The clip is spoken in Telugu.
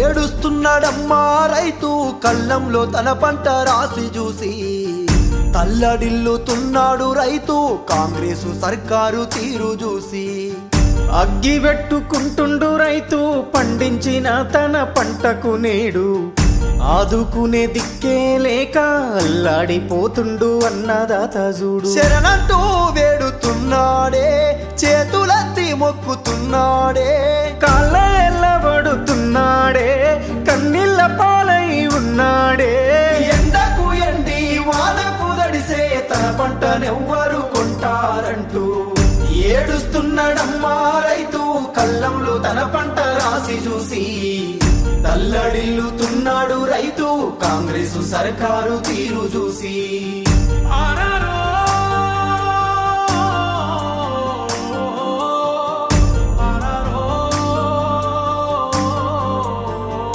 ఏడుస్తున్నాడమ్మా రైతు కళ్ళంలో తన పంట రాసి చూసి, తల్లడిల్లుతున్నాడు రైతు కాంగ్రెసు సర్కారు తీరు చూసి. అగ్గి పెట్టుకుంటుండు రైతు పండించిన తన పంటకు నేడు, ఆదుకునే దిక్కే లేక అల్లాడిపోతుండు అన్నదాత చూడు. శరణంటూ వేడుతున్నాడే, చేతులెత్తి మొక్కుతున్నాడే, కాళ్ళ ఎల్లబడుతున్నాడే, కన్నీళ్ళ పాలై ఉన్నాడే. ఎండకు ఎండి వానకు దడిసే తన పంటనెవ్వరు కొంటారంటూ ఏడుస్తున్నాడమ్మా రైతు కళ్ళంలో తన పంట రాసి చూసి. తల్లడిల్లుతున్నాడు రైతు కాంగ్రెసు సర్కారు తీరు చూసి. ఆరారో